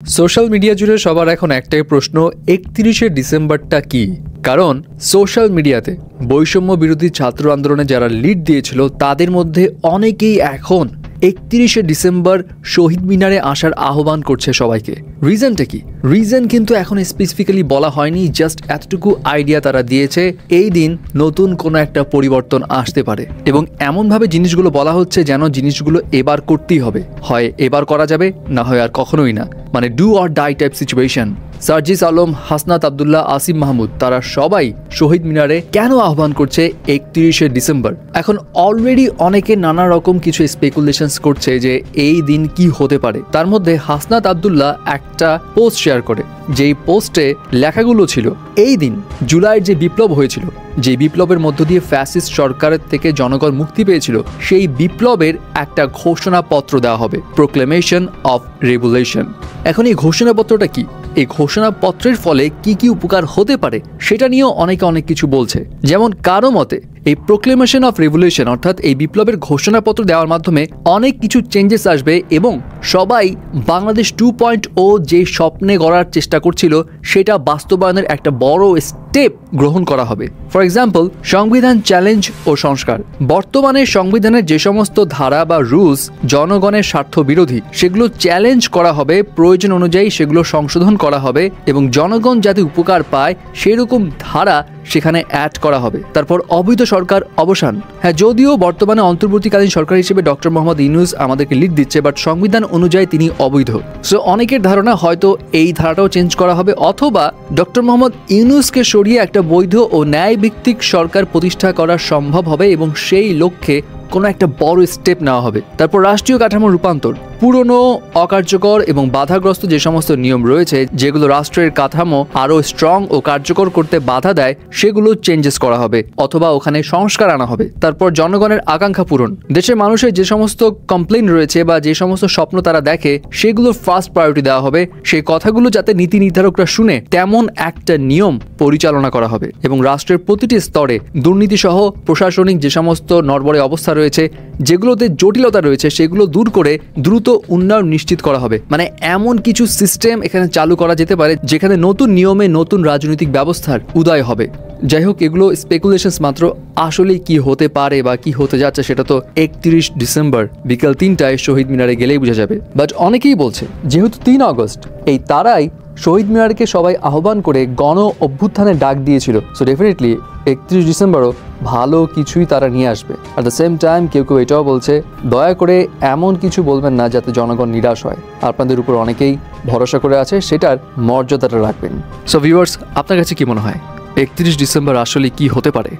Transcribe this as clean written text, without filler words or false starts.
Social media জুড়ে সবার এখন একটাই প্রশ্ন, ৩১শে ডিসেম্বরটা কি? কারণ সোশ্যাল মিডিয়াতে বৈষম্য বিরোধী ছাত্র আন্দোলনে যারা লিড দিয়েছিল তাদের মধ্যে অনেকেই এখন ৩১শে ডিসেম্বর শহীদ মিনারে আসার আহ্বান করছে সবাইকে। রিজনটা কি? রিজন কিন্তু এখন স্পেসিফিক্যালি বলা হয়নি, জাস্ট এতটুকু আইডিয়া তারা দিয়েছে এই দিন নতুন কোনো একটা পরিবর্তন আসতে পারে এবং এমনভাবে জিনিসগুলো বলা হচ্ছে যেন জিনিসগুলো এবার করতেই হবে, হয় এবার করা যাবে না হয় আর কখনোই না, মানে do or die type situation. Sarjis Alam, Hasnat Abdullah, Asif Mahmud তারা সবাই শহীদ মিনারে কেন আহ্বান করছে ৩১শে ডিসেম্বর? এখন অলরেডি অনেকে নানা রকম কিছু স্পেকুলেশনস করছে যে এই দিন কি হতে পারে। তার মধ্যে হাসনাত আবদুল্লাহ একটা পোস্ট শেয়ার করে, যেই পোস্টে লেখাগুলো ছিল এই দিন জুলাইয়ের যে বিপ্লব হয়েছিল, যে বিপ্লবের মধ্য দিয়ে ফ্যাসিস্ট সরকারের থেকে জনগণ মুক্তি পেয়েছিল, সেই বিপ্লবের একটা ঘোষণাপত্র দেওয়া হবে, প্রোক্লেমেশন অফ রেভলিউশন। এখন এই ঘোষণাপত্রটা কি? এই ঘোষণাপত্রের ফলে কি কি উপকার হতে পারে সেটা নিয়েও অনেকে অনেক কিছু বলছে। যেমন কারো মতে এই প্রোক্লেমেশন অফ রেভলিউশন অর্থাৎ এই বিপ্লবের ঘোষণাপত্র দেওয়ার মাধ্যমে অনেক কিছু চেঞ্জেস আসবে এবং সবাই বাংলাদেশ 2.0 যে স্বপ্নে গড়ার চেষ্টা করছিল সেটা বাস্তবায়নের একটা বড় স্টেপ গ্রহণ করা হবে। ফর এক্সাম্পল, সংবিধান চ্যালেঞ্জ ও সংস্কার। বর্তমানে সংবিধানের যে সমস্ত ধারা বা রুলস জনগণের স্বার্থ বিরোধী সেগুলো চ্যালেঞ্জ করা হবে, প্রয়োজন অনুযায়ী সেগুলো সংশোধন করা হবে এবং জনগণ যাতে উপকার পায় সেরকম ধারা সেখানে অ্যাড করা হবে। তারপর অবৈধ সরকার অবসান। হ্যাঁ, যদিও বর্তমানে অন্তর্বর্তীকালীন সরকার হিসেবে ডক্টর মোহাম্মদ ইউনূস আমাদেরকে লিড দিচ্ছে, বাট সংবিধান অনুযায়ী তিনি অবৈধ। সো অনেকের ধারণা হয়তো এই ধারাটাও চেঞ্জ করা হবে, অথবা ডক্টর মোহাম্মদ ইউনূসকে সরিয়ে একটা বৈধ ও ন্যায়ভিত্তিক সরকার প্রতিষ্ঠা করা সম্ভব হবে এবং সেই লক্ষ্যে কোনো একটা বড় স্টেপ নেওয়া হবে। তারপর রাষ্ট্রীয় কাঠামোর রূপান্তর। পুরনো, অকার্যকর এবং বাধাগ্রস্ত যে সমস্ত নিয়ম রয়েছে যেগুলো রাষ্ট্রের কাঠামো আরও স্ট্রং ও কার্যকর করতে বাধা দেয় সেগুলো চেঞ্জেস করা হবে অথবা ওখানে সংস্কার আনা হবে। তারপর জনগণের আকাঙ্ক্ষা পূরণ। দেশের মানুষের যে সমস্ত কমপ্লেইন রয়েছে বা যে সমস্ত স্বপ্ন তারা দেখে সেগুলো ফার্স্ট প্রায়োরিটি দেওয়া হবে। সেই কথাগুলো যাতে নীতি নির্ধারকরা শুনে তেমন একটা নিয়ম পরিচালনা করা হবে এবং রাষ্ট্রের প্রতিটি স্তরে দুর্নীতি সহ প্রশাসনিক যে সমস্ত নড়বড়ে অবস্থা রয়েছে, যেগুলোতে জটিলতা রয়েছে, সেগুলো দূর করে দ্রুত উন্নয়ন নিশ্চিত করা হবে। মানে এমন কিছু সিস্টেম এখানে চালু করা যেতে পারে যেখানে নতুন নিয়মে নতুন রাজনৈতিক ব্যবস্থার উদয় হবে। যাই হোক, এগুলো স্পেকুলেশনস মাত্র। আসলে কি হতে পারে বা কি হতে যাচ্ছে সেটা তো ৩১ ডিসেম্বর বিকাল ৩টায় শহীদ মিনারে গেলেই বোঝা যাবে। বাট অনেকেই বলছে যেহেতু ৩ আগস্ট এই তারাই শহীদ মিনারকে সবাই আহ্বান করে গণ অভ্যুত্থানের ডাক দিয়েছিল, সো ডেফিনেটলি ৩১ ডিসেম্বরও ভালো কিছুই তারা নিয়ে আসবে। অ্যাট দ্য সেম টাইম কেউ কেউ এটাও বলছে দয়া করে এমন কিছু বলবেন না যাতে জনগণ নিরাশ হয়। আপনাদের উপর অনেকেই ভরসা করে আছে, সেটার মর্যাদাটা রাখবেন। সো ভিউয়ার্স, আপনার কাছে কি মনে হয় ৩১ ডিসেম্বর আসলে কি হতে পারে?